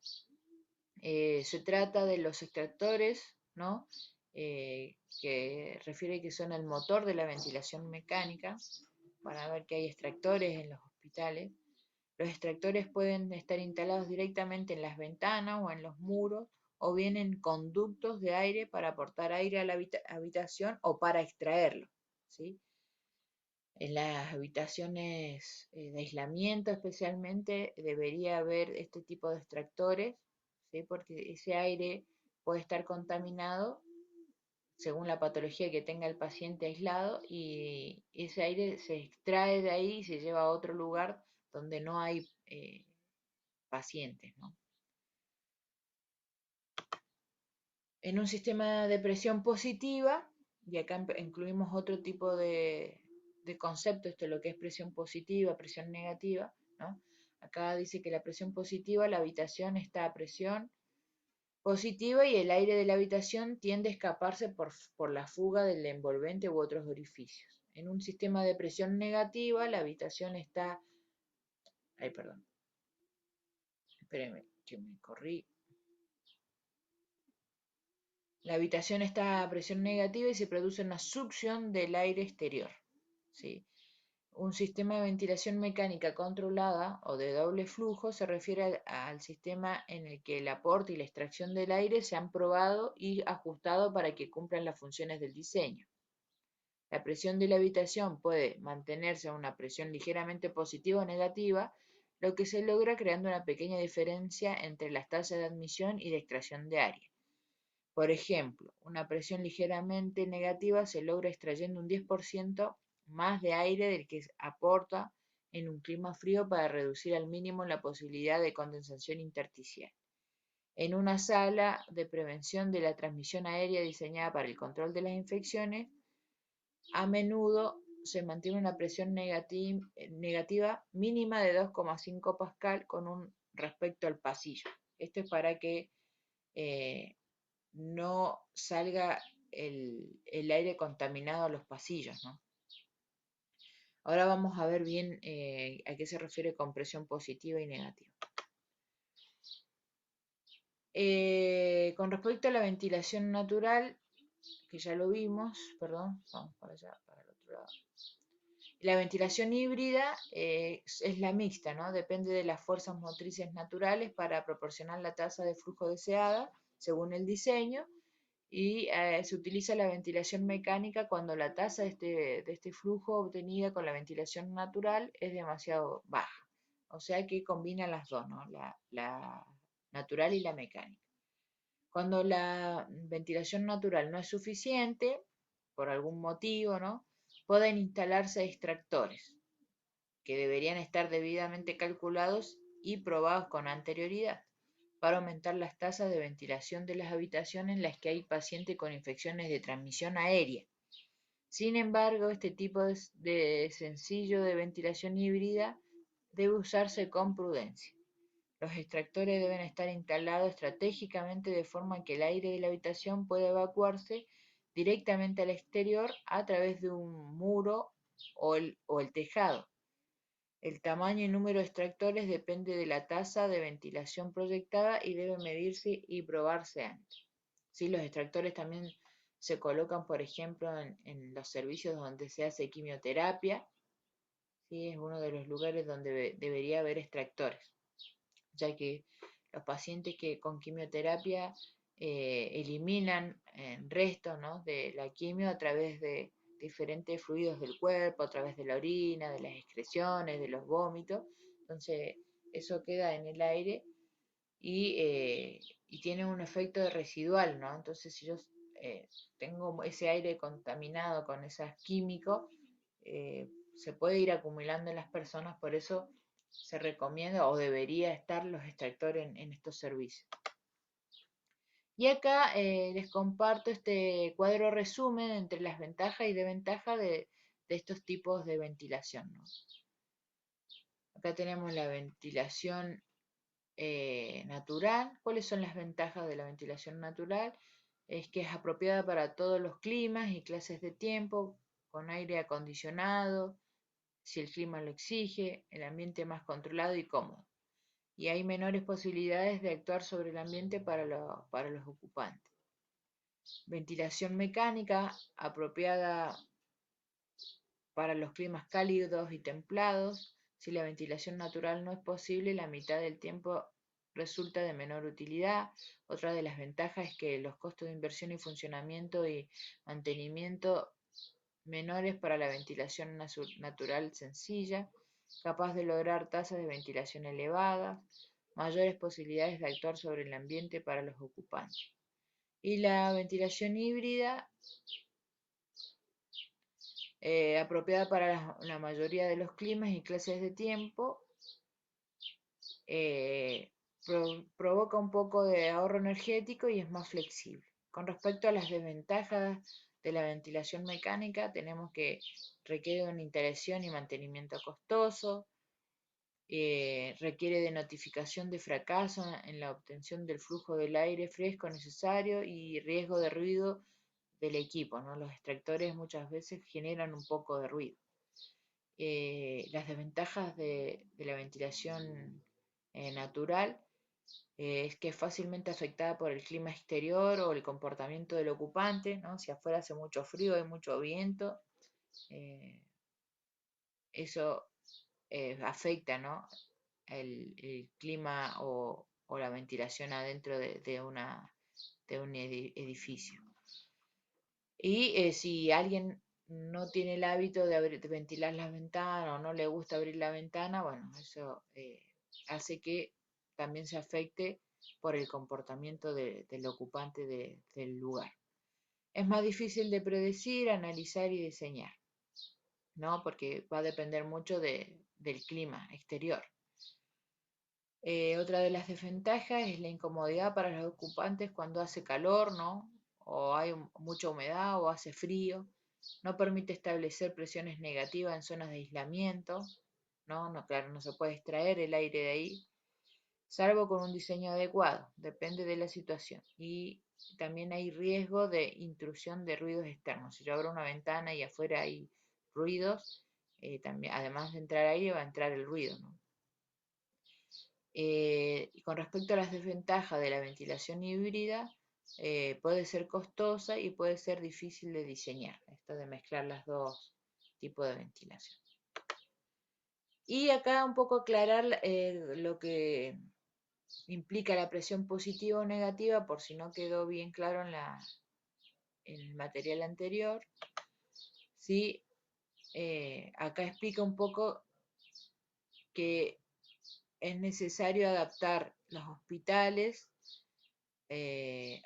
Se trata de los extractores, ¿no? Que refiere que son el motor de la ventilación mecánica. Para ver que hay extractores en los hospitales. Los extractores pueden estar instalados directamente en las ventanas o en los muros, o bien en conductos de aire para aportar aire a la habitación o para extraerlo, ¿sí? En las habitaciones de aislamiento especialmente debería haber este tipo de extractores, ¿sí? Porque ese aire puede estar contaminado según la patología que tenga el paciente aislado, y ese aire se extrae de ahí y se lleva a otro lugar donde no hay pacientes, ¿no? En un sistema de presión positiva, y acá incluimos otro tipo de concepto, esto es lo que es presión positiva, presión negativa, ¿no? Acá dice que la presión positiva, la habitación está a presión positiva y el aire de la habitación tiende a escaparse por la fuga del envolvente u otros orificios. En un sistema de presión negativa, la habitación está... Ay, perdón. Espérenme, que me corrí. La habitación está a presión negativa y se produce una succión del aire exterior, ¿sí? Un sistema de ventilación mecánica controlada o de doble flujo se refiere al sistema en el que el aporte y la extracción del aire se han probado y ajustado para que cumplan las funciones del diseño. La presión de la habitación puede mantenerse a una presión ligeramente positiva o negativa, lo que se logra creando una pequeña diferencia entre las tasas de admisión y de extracción de aire. Por ejemplo, una presión ligeramente negativa se logra extrayendo un 10% más de aire del que aporta en un clima frío para reducir al mínimo la posibilidad de condensación intersticial. En una sala de prevención de la transmisión aérea diseñada para el control de las infecciones, a menudo se mantiene una presión negativa mínima de 2,5 pascal con respecto al pasillo. Esto es para que no salga el aire contaminado a los pasillos, ¿no? Ahora vamos a ver bien a qué se refiere con presión positiva y negativa. Con respecto a la ventilación natural, que ya lo vimos, perdón, vamos para allá, para el otro lado. La ventilación híbrida es la mixta, ¿no? Depende de las fuerzas motrices naturales para proporcionar la tasa de flujo deseada según el diseño, y se utiliza la ventilación mecánica cuando la tasa de este flujo obtenida con la ventilación natural es demasiado baja. O sea que combina las dos, ¿no? La natural y la mecánica. Cuando la ventilación natural no es suficiente, por algún motivo, ¿no? Pueden instalarse extractores que deberían estar debidamente calculados y probados con anterioridad para aumentar las tasas de ventilación de las habitaciones en las que hay pacientes con infecciones de transmisión aérea. Sin embargo, este tipo de sencillo de ventilación híbrida debe usarse con prudencia. Los extractores deben estar instalados estratégicamente de forma que el aire de la habitación pueda evacuarse directamente al exterior a través de un muro o el tejado. El tamaño y número de extractores depende de la tasa de ventilación proyectada y debe medirse y probarse antes. ¿Sí? Los extractores también se colocan, por ejemplo, en los servicios donde se hace quimioterapia. ¿Sí? Es uno de los lugares donde debería haber extractores, ya que los pacientes que con quimioterapia eliminan restos, ¿no? de la quimio a través de diferentes fluidos del cuerpo, a través de la orina, de las excreciones, de los vómitos. Entonces, eso queda en el aire y tiene un efecto residual, ¿no? Entonces, si yo tengo ese aire contaminado con esos químicos, se puede ir acumulando en las personas, por eso se recomienda o debería estar los extractores en estos servicios. Y acá les comparto este cuadro resumen entre las ventajas y desventajas estos tipos de ventilación, ¿no? Acá tenemos la ventilación natural. ¿Cuáles son las ventajas de la ventilación natural? Es que es apropiada para todos los climas y clases de tiempo, con aire acondicionado, si el clima lo exige, el ambiente más controlado y cómodo. Y hay menores posibilidades de actuar sobre el ambiente para los ocupantes. Ventilación mecánica, apropiada para los climas cálidos y templados. Si la ventilación natural no es posible, la mitad del tiempo resulta de menor utilidad. Otra de las ventajas es que los costos de inversión y funcionamiento y mantenimiento menores para la ventilación natural sencilla, capaz de lograr tasas de ventilación elevadas, mayores posibilidades de actuar sobre el ambiente para los ocupantes. Y la ventilación híbrida, apropiada para la mayoría de los climas y clases de tiempo, eh, provoca un poco de ahorro energético y es más flexible. Con respecto a las desventajas de la ventilación mecánica, tenemos que requiere de una instalación y mantenimiento costoso, requiere de notificación de fracaso en la obtención del flujo del aire fresco necesario y riesgo de ruido del equipo, ¿no? Los extractores muchas veces generan un poco de ruido. Las desventajas de la ventilación natural es que es fácilmente afectada por el clima exterior o el comportamiento del ocupante, ¿no? Si afuera hace mucho frío, hay mucho viento, eh, eso afecta, ¿no? el clima o la ventilación adentro de un edificio. Y si alguien no tiene el hábito de ventilar las ventanas o no le gusta abrir la ventana, bueno, eso hace que también se afecte por el comportamiento del ocupante del lugar. Es más difícil de predecir, analizar y diseñar, ¿no? Porque va a depender mucho del clima exterior. Otra de las desventajas es la incomodidad para los ocupantes cuando hace calor, ¿no? O hay mucha humedad o hace frío. No permite establecer presiones negativas en zonas de aislamiento, ¿no? No, claro, no se puede extraer el aire de ahí, salvo con un diseño adecuado, depende de la situación. Y también hay riesgo de intrusión de ruidos externos. Si yo abro una ventana y afuera hay ruidos, también, además de entrar aire, va a entrar el ruido, ¿no? Y con respecto a las desventajas de la ventilación híbrida, puede ser costosa y puede ser difícil de diseñar, esto de mezclar las dos tipos de ventilación. Y acá un poco aclarar lo que implica la presión positiva o negativa, por si no quedó bien claro en el material anterior. ¿Sí? Acá explica un poco que es necesario adaptar los hospitales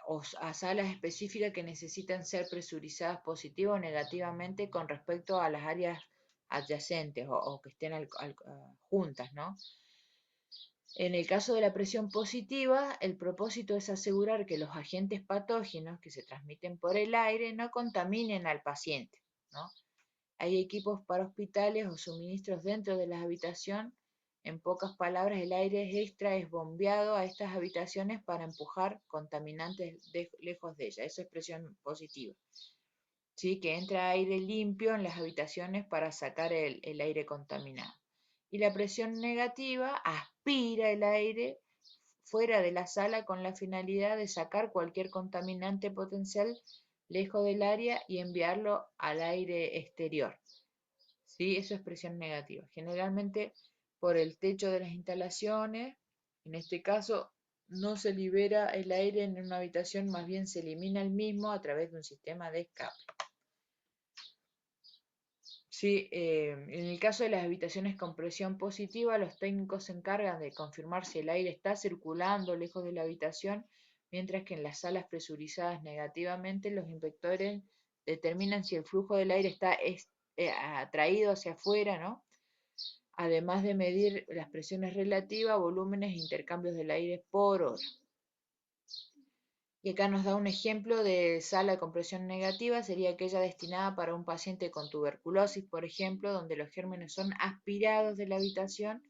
o a salas específicas que necesitan ser presurizadas positiva o negativamente con respecto a las áreas adyacentes o que estén juntas, ¿no? En el caso de la presión positiva, el propósito es asegurar que los agentes patógenos que se transmiten por el aire no contaminen al paciente, ¿no? Hay equipos para hospitales o suministros dentro de las habitaciones. En pocas palabras, el aire extra es bombeado a estas habitaciones para empujar contaminantes lejos de ellas. Esa es presión positiva. ¿Sí? Que entra aire limpio en las habitaciones para sacar el aire contaminado. Y la presión negativa aspira el aire fuera de la sala con la finalidad de sacar cualquier contaminante potencial lejos del área y enviarlo al aire exterior. ¿Sí? Eso es presión negativa. Generalmente por el techo de las instalaciones, en este caso no se libera el aire en una habitación, más bien se elimina el mismo a través de un sistema de escape. Sí, en el caso de las habitaciones con presión positiva, los técnicos se encargan de confirmar si el aire está circulando lejos de la habitación, mientras que en las salas presurizadas negativamente, los inspectores determinan si el flujo del aire está atraído hacia afuera, ¿no? Además de medir las presiones relativas, volúmenes e intercambios del aire por hora. Y acá nos da un ejemplo de sala con presión negativa, sería aquella destinada para un paciente con tuberculosis, por ejemplo, donde los gérmenes son aspirados de la habitación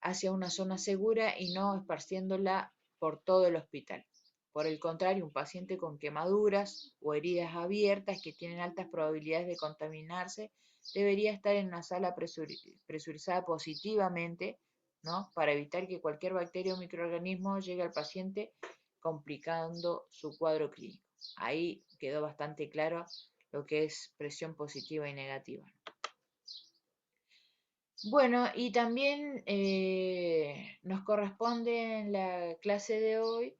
hacia una zona segura y no esparciéndola por todo el hospital. Por el contrario, un paciente con quemaduras o heridas abiertas que tienen altas probabilidades de contaminarse debería estar en una sala presurizada positivamente, ¿no? Para evitar que cualquier bacteria o microorganismo llegue al paciente complicando su cuadro clínico. Ahí quedó bastante claro lo que es presión positiva y negativa. Bueno, y también nos corresponde en la clase de hoy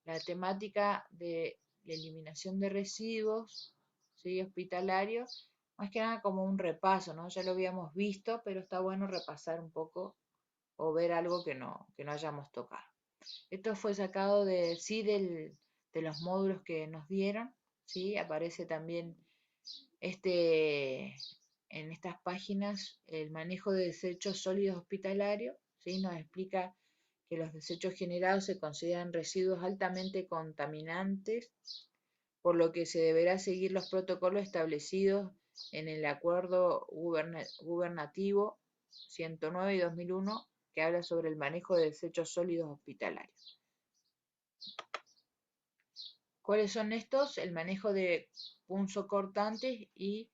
la temática de la eliminación de residuos, ¿sí? Hospitalarios, más que nada como un repaso, ¿no? Ya lo habíamos visto, pero está bueno repasar un poco o ver algo que no hayamos tocado. Esto fue sacado de los módulos que nos dieron, ¿sí? Aparece también este, en estas páginas el manejo de desechos sólidos hospitalarios, ¿sí? Nos explica que los desechos generados se consideran residuos altamente contaminantes, por lo que se deberá seguir los protocolos establecidos en el Acuerdo Gubernativo 109 y 2001, que habla sobre el manejo de desechos sólidos hospitalarios. ¿Cuáles son estos? El manejo de punzocortantes y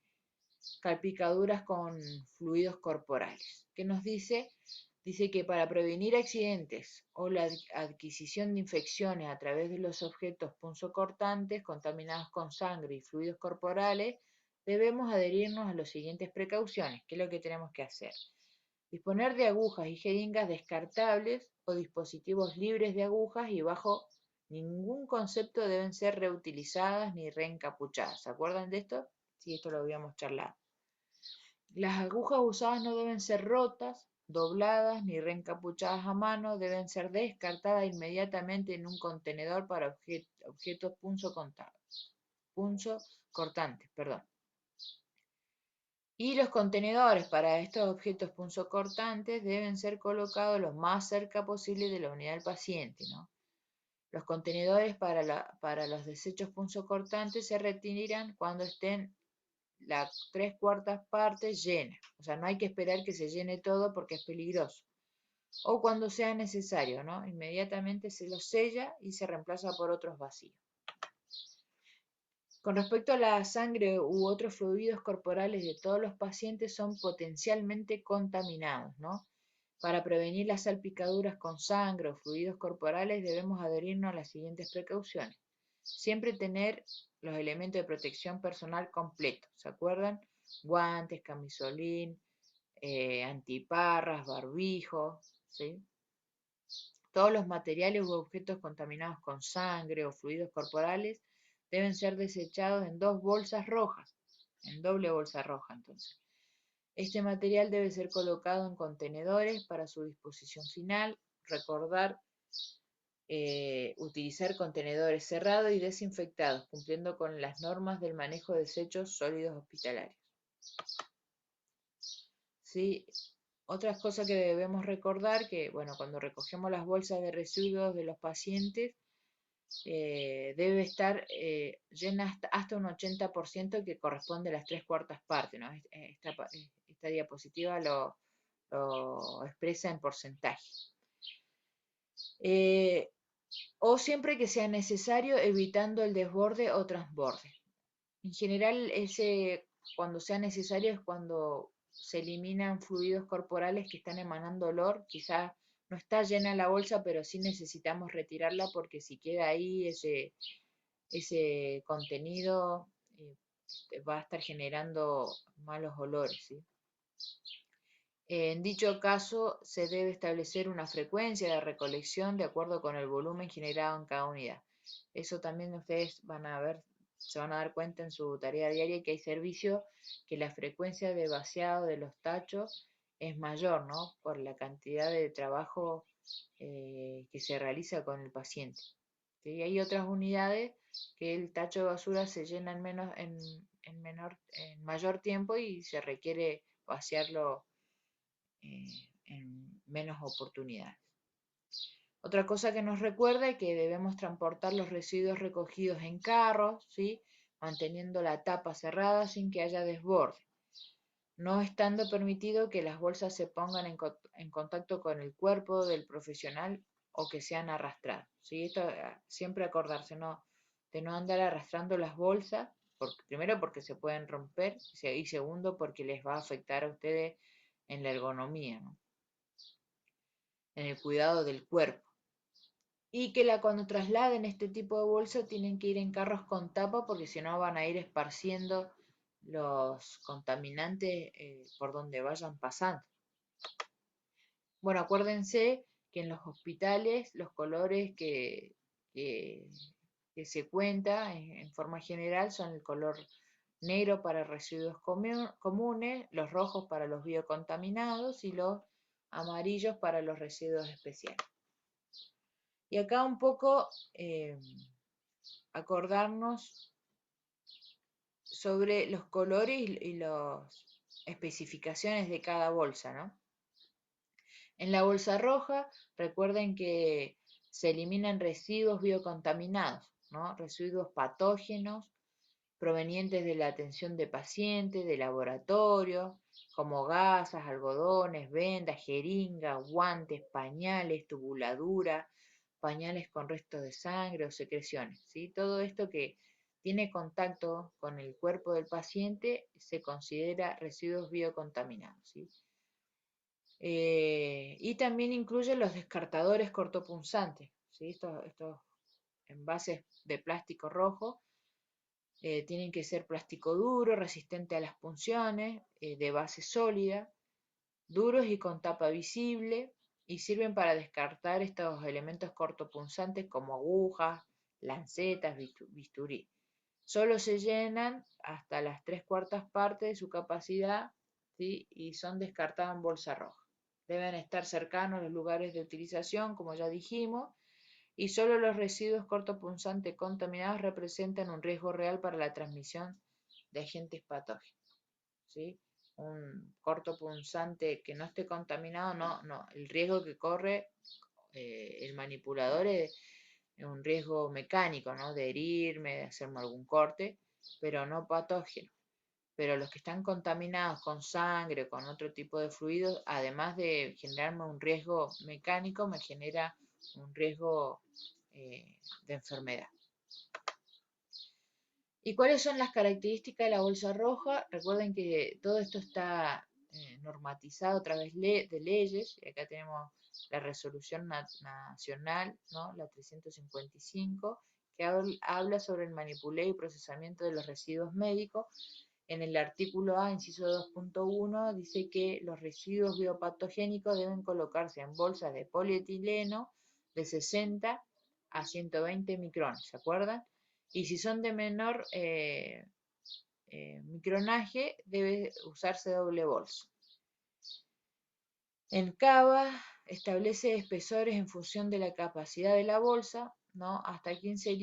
salpicaduras con fluidos corporales. ¿Qué nos dice? Dice que para prevenir accidentes o la adquisición de infecciones a través de los objetos punzocortantes contaminados con sangre y fluidos corporales, debemos adherirnos a las siguientes precauciones. ¿Qué es lo que tenemos que hacer? Disponer de agujas y jeringas descartables o dispositivos libres de agujas y bajo ningún concepto deben ser reutilizadas ni reencapuchadas. ¿Se acuerdan de esto? Sí, esto lo habíamos charlado. Las agujas usadas no deben ser rotas, dobladas ni reencapuchadas a mano, deben ser descartadas inmediatamente en un contenedor para objetos punzocortantes. Y los contenedores para estos objetos punzocortantes deben ser colocados lo más cerca posible de la unidad del paciente, ¿no? Los contenedores para los desechos punzocortantes se retirarán cuando estén las 3/4 partes llenas. O sea, no hay que esperar que se llene todo porque es peligroso. O cuando sea necesario, ¿no? Inmediatamente se los sella y se reemplaza por otros vacíos. Con respecto a la sangre u otros fluidos corporales de todos los pacientes son potencialmente contaminados, ¿no? Para prevenir las salpicaduras con sangre o fluidos corporales debemos adherirnos a las siguientes precauciones. Siempre tener los elementos de protección personal completos, ¿se acuerdan? Guantes, camisolín, antiparras, barbijo, ¿sí? Todos los materiales u objetos contaminados con sangre o fluidos corporales deben ser desechados en 2 bolsas rojas, en doble bolsa roja entonces. Este material debe ser colocado en contenedores para su disposición final. Recordar utilizar contenedores cerrados y desinfectados, cumpliendo con las normas del manejo de desechos sólidos hospitalarios. ¿Sí? Otras cosas que debemos recordar, que bueno, cuando recogemos las bolsas de residuos de los pacientes, debe estar llena hasta un 80%, que corresponde a las 3/4 partes, ¿no? Esta diapositiva lo expresa en porcentaje. O siempre que sea necesario, evitando el desborde o transborde. En general, cuando sea necesario es cuando se eliminan fluidos corporales que están emanando olor. Quizás no está llena la bolsa, pero sí necesitamos retirarla porque si queda ahí ese contenido va a estar generando malos olores, ¿sí? En dicho caso, se debe establecer una frecuencia de recolección de acuerdo con el volumen generado en cada unidad. Eso también ustedes se van a dar cuenta en su tarea diaria, que hay servicios que la frecuencia de vaciado de los tachos es mayor, ¿no? Por la cantidad de trabajo que se realiza con el paciente. ¿Sí? Hay otras unidades que el tacho de basura se llena en mayor tiempo y se requiere vaciarlo en menos oportunidades. Otra cosa que nos recuerda es que debemos transportar los residuos recogidos en carros, ¿sí? Manteniendo la tapa cerrada sin que haya desborde, no estando permitido que las bolsas se pongan en contacto con el cuerpo del profesional o que sean arrastradas, ¿sí? Esto siempre acordarse, ¿no? De no andar arrastrando las bolsas, primero porque se pueden romper y segundo porque les va a afectar a ustedes en la ergonomía, ¿no? En el cuidado del cuerpo. Y que cuando trasladen este tipo de bolsa tienen que ir en carros con tapa porque si no van a ir esparciendo los contaminantes por donde vayan pasando. Bueno, acuérdense que en los hospitales los colores que, que se cuenta en forma general son el color negro para residuos comunes, los rojos para los biocontaminados y los amarillos para los residuos especiales. Y acá un poco acordarnos sobre los colores y las especificaciones de cada bolsa, ¿no? En la bolsa roja, recuerden que se eliminan residuos biocontaminados, ¿no? Residuos patógenos provenientes de la atención de pacientes, de laboratorio, como gasas, algodones, vendas, jeringas, guantes, pañales, tubuladura, pañales con restos de sangre o secreciones, ¿sí? Todo esto que tiene contacto con el cuerpo del paciente se considera residuos biocontaminados, ¿sí? Y también incluye los descartadores cortopunzantes, ¿sí? Estos envases de plástico rojo tienen que ser plástico duro, resistente a las punciones, de base sólida, duros y con tapa visible, y sirven para descartar estos elementos cortopunzantes como agujas, lancetas, bisturí. Solo se llenan hasta las 3/4 partes de su capacidad, ¿sí? Y son descartados en bolsa roja. Deben estar cercanos a los lugares de utilización, como ya dijimos, y solo los residuos cortopunzantes contaminados representan un riesgo real para la transmisión de agentes patógenos, ¿sí? Un cortopunzante que no esté contaminado, no, el riesgo que corre el manipulador es un riesgo mecánico, ¿no? De herirme, de hacerme algún corte, pero no patógeno. Pero los que están contaminados con sangre, con otro tipo de fluidos, además de generarme un riesgo mecánico, me genera un riesgo de enfermedad. ¿Y cuáles son las características de la bolsa roja? Recuerden que todo esto está normatizado a través de leyes. Acá tenemos la resolución nacional, ¿no? La 355, que habla sobre el manipuleo y procesamiento de los residuos médicos. En el artículo A, inciso 2.1, dice que los residuos biopatogénicos deben colocarse en bolsas de polietileno de 60 a 120 micrones, ¿se acuerdan? Y si son de menor micronaje, debe usarse doble bolsa. En Cava establece espesores en función de la capacidad de la bolsa, ¿no? Hasta 15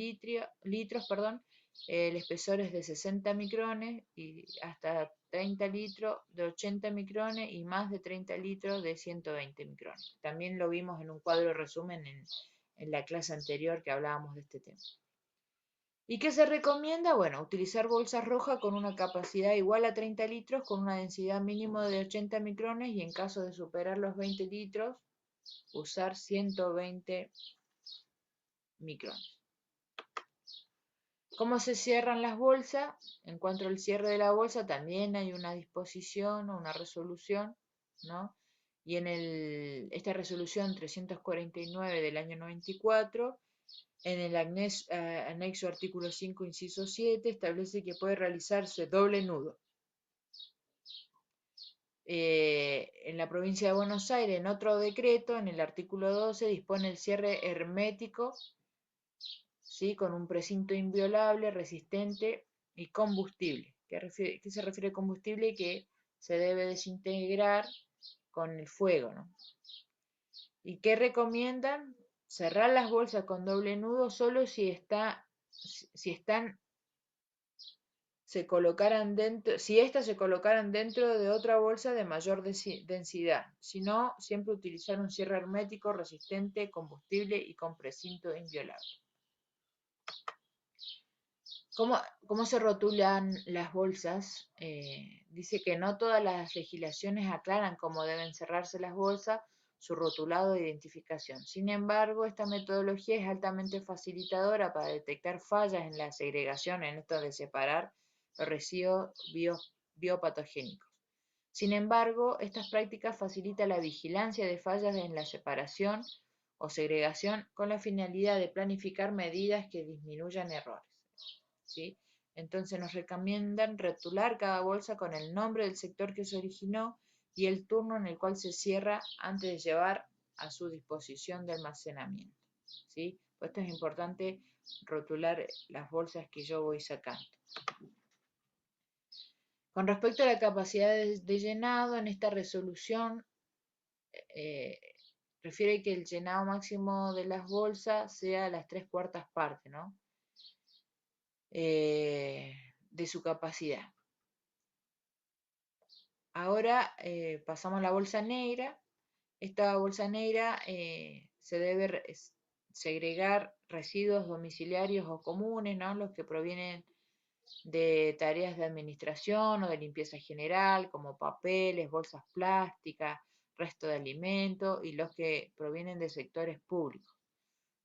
litros, perdón, el espesor es de 60 micrones y hasta 30 litros de 80 micrones y más de 30 litros de 120 micrones. También lo vimos en un cuadro de resumen en la clase anterior que hablábamos de este tema. ¿Y qué se recomienda? Bueno, utilizar bolsas rojas con una capacidad igual a 30 litros con una densidad mínima de 80 micrones y en caso de superar los 20 litros, usar 120 micrones. ¿Cómo se cierran las bolsas? En cuanto al cierre de la bolsa también hay una disposición o una resolución, ¿no? Y en esta resolución 349 del año 94, en el anexo artículo 5, inciso 7, establece que puede realizarse doble nudo. En la provincia de Buenos Aires, en otro decreto, en el artículo 12, dispone el cierre hermético, ¿sí? Con un precinto inviolable, resistente y combustible. ¿Qué se refiere a combustible? Que se debe desintegrar con el fuego, ¿no? ¿Y qué recomiendan? Cerrar las bolsas con doble nudo solo si están se colocaran dentro, si éstas se colocaran dentro de otra bolsa de mayor densidad. Si no, siempre utilizar un cierre hermético, resistente, combustible y con precinto inviolable. ¿Cómo se rotulan las bolsas? Dice que no todas las legislaciones aclaran cómo deben cerrarse las bolsas, su rotulado de identificación. Sin embargo, esta metodología es altamente facilitadora para detectar fallas en la segregación, en esto de separar los residuos biopatogénicos. Sin embargo, estas prácticas facilitan la vigilancia de fallas en la separación o segregación con la finalidad de planificar medidas que disminuyan errores. ¿Sí? Entonces nos recomiendan rotular cada bolsa con el nombre del sector que se originó y el turno en el cual se cierra antes de llevar a su disposición de almacenamiento. ¿Sí? Pues esto es importante, rotular las bolsas que yo voy sacando. Con respecto a la capacidad de llenado, en esta resolución refiere que el llenado máximo de las bolsas sea las 3/4 partes, ¿no? De su capacidad. Ahora pasamos a la bolsa negra. Esta bolsa negra se debe segregar residuos domiciliarios o comunes, ¿no? Los que provienen de tareas de administración o de limpieza general, como papeles, bolsas plásticas, resto de alimentos, y los que provienen de sectores públicos.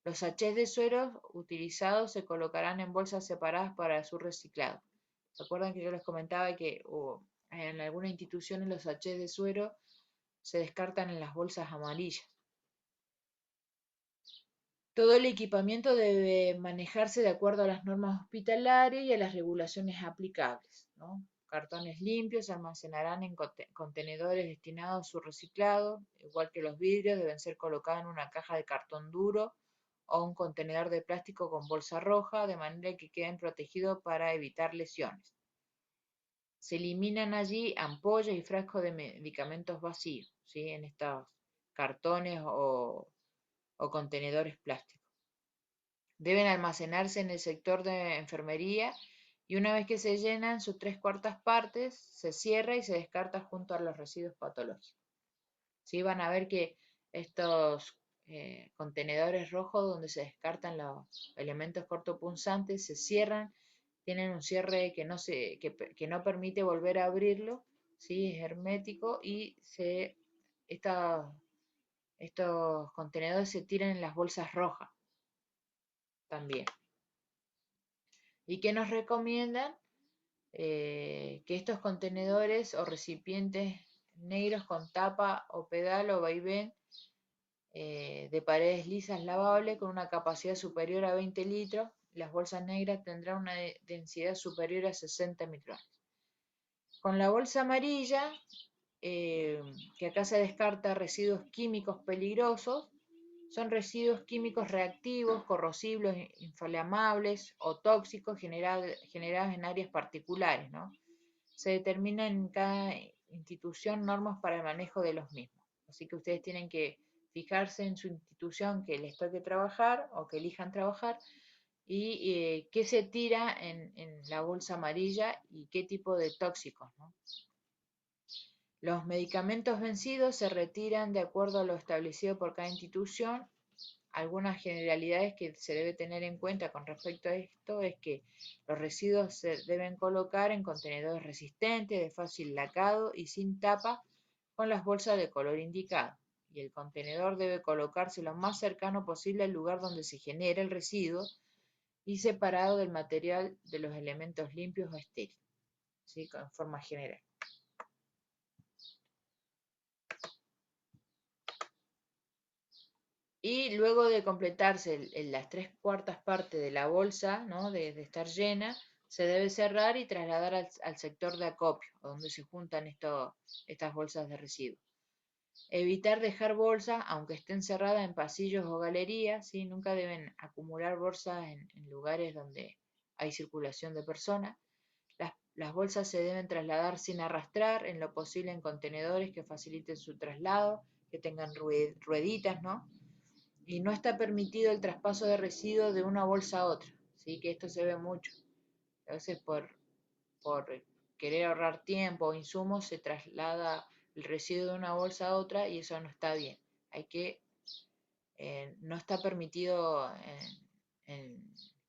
Los sachets de sueros utilizados se colocarán en bolsas separadas para su reciclado. ¿Se acuerdan que yo les comentaba que en algunas instituciones los sachets de suero se descartan en las bolsas amarillas? Todo el equipamiento debe manejarse de acuerdo a las normas hospitalarias y a las regulaciones aplicables, ¿no? Cartones limpios se almacenarán en contenedores destinados a su reciclado, igual que los vidrios deben ser colocados en una caja de cartón duro o un contenedor de plástico con bolsa roja, de manera que queden protegidos para evitar lesiones. Se eliminan allí ampollas y frascos de medicamentos vacíos, ¿sí? En estos cartones o contenedores plásticos. Deben almacenarse en el sector de enfermería y una vez que se llenan sus 3/4 partes, se cierra y se descarta junto a los residuos patológicos. ¿Sí? Van a ver que estos contenedores rojos donde se descartan los elementos cortopunzantes se cierran, tienen un cierre que no permite volver a abrirlo, ¿sí? Es hermético y estos contenedores se tiran en las bolsas rojas también. ¿Y qué nos recomiendan? Que estos contenedores o recipientes negros con tapa o pedal o vaivén de paredes lisas lavables con una capacidad superior a 20 litros, las bolsas negras tendrán una densidad superior a 60 micrones. Con la bolsa amarilla, que acá se descarta residuos químicos peligrosos, son residuos químicos reactivos, corrosivos, inflamables o tóxicos generados en áreas particulares, ¿no? Se determinan en cada institución normas para el manejo de los mismos. Así que ustedes tienen que fijarse en su institución que les toque trabajar o que elijan trabajar y qué se tira en la bolsa amarilla y qué tipo de tóxicos, ¿no? Los medicamentos vencidos se retiran de acuerdo a lo establecido por cada institución. Algunas generalidades que se debe tener en cuenta con respecto a esto es que los residuos se deben colocar en contenedores resistentes, de fácil lacado y sin tapa, con las bolsas de color indicado. Y el contenedor debe colocarse lo más cercano posible al lugar donde se genera el residuo y separado del material de los elementos limpios o estériles, ¿sí? En forma general. Y luego de completarse las 3/4 partes de la bolsa, ¿no? de estar llena, se debe cerrar y trasladar al sector de acopio, donde se juntan estas bolsas de residuos. Evitar dejar bolsas, aunque estén cerradas en pasillos o galerías, ¿sí? Nunca deben acumular bolsas en lugares donde hay circulación de personas. Las bolsas se deben trasladar sin arrastrar, en lo posible en contenedores que faciliten su traslado, que tengan rueditas, ¿no? Y no está permitido el traspaso de residuos de una bolsa a otra, ¿sí? Que esto se ve mucho. A veces por por querer ahorrar tiempo o insumos, se traslada el residuo de una bolsa a otra y eso no está bien. Hay que, no está permitido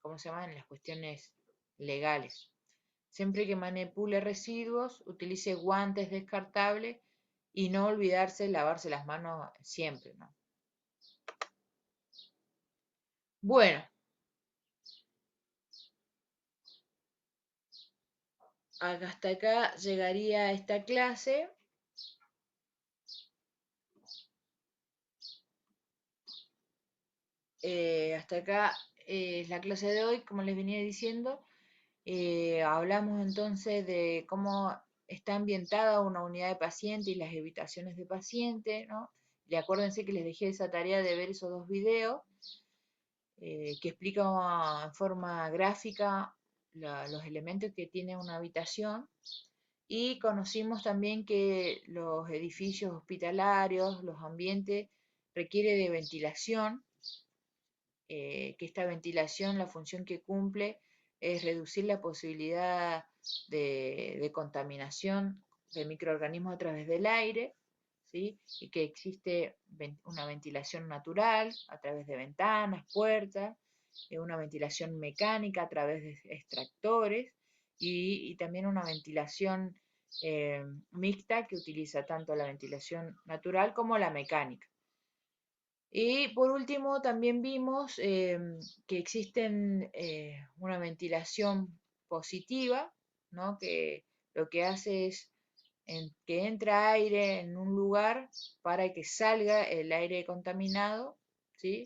¿cómo se llama? En las cuestiones legales. Siempre que manipule residuos, utilice guantes descartables y no olvidarse lavarse las manos siempre, ¿no? Bueno, hasta acá llegaría esta clase. Hasta acá es la clase de hoy, como les venía diciendo. Hablamos entonces de cómo está ambientada una unidad de paciente y las habitaciones de paciente, ¿no? Y acuérdense que les dejé esa tarea de ver esos dos videos que explican en forma gráfica los elementos que tiene una habitación. Y conocimos también que los edificios hospitalarios, los ambientes, requiere de ventilación, que esta ventilación, la función que cumple es reducir la posibilidad de contaminación de microorganismos a través del aire, ¿sí? Y que existe una ventilación natural a través de ventanas, puertas, una ventilación mecánica a través de extractores y también una ventilación mixta que utiliza tanto la ventilación natural como la mecánica. Y por último, también vimos que existen una ventilación positiva, ¿no? Que lo que hace es que entra aire en un lugar para que salga el aire contaminado, ¿sí?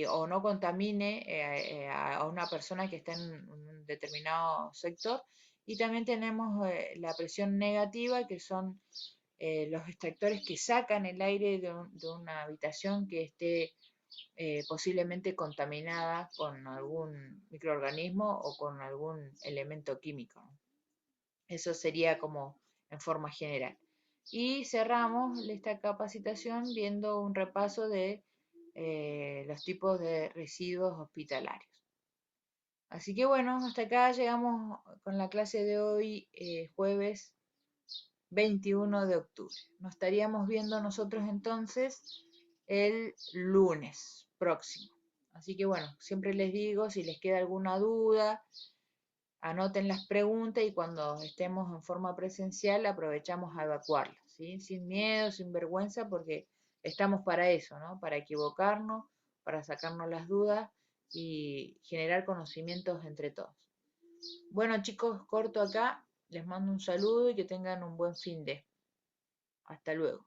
O no contamine a una persona que está en un determinado sector. Y también tenemos la presión negativa, que son los extractores que sacan el aire de una habitación que esté posiblemente contaminada con algún microorganismo o con algún elemento químico. Eso sería como en forma general. Y cerramos esta capacitación viendo un repaso de los tipos de residuos hospitalarios. Así que bueno, hasta acá llegamos con la clase de hoy, jueves 21 de octubre. Nos estaríamos viendo nosotros entonces el lunes próximo. Así que bueno, siempre les digo, si les queda alguna duda, anoten las preguntas y cuando estemos en forma presencial aprovechamos a evacuarlas, ¿sí? Sin miedo, sin vergüenza, porque estamos para eso, ¿no? Para equivocarnos, para sacarnos las dudas y generar conocimientos entre todos. Bueno chicos, corto acá, les mando un saludo y que tengan un buen fin de. Hasta luego.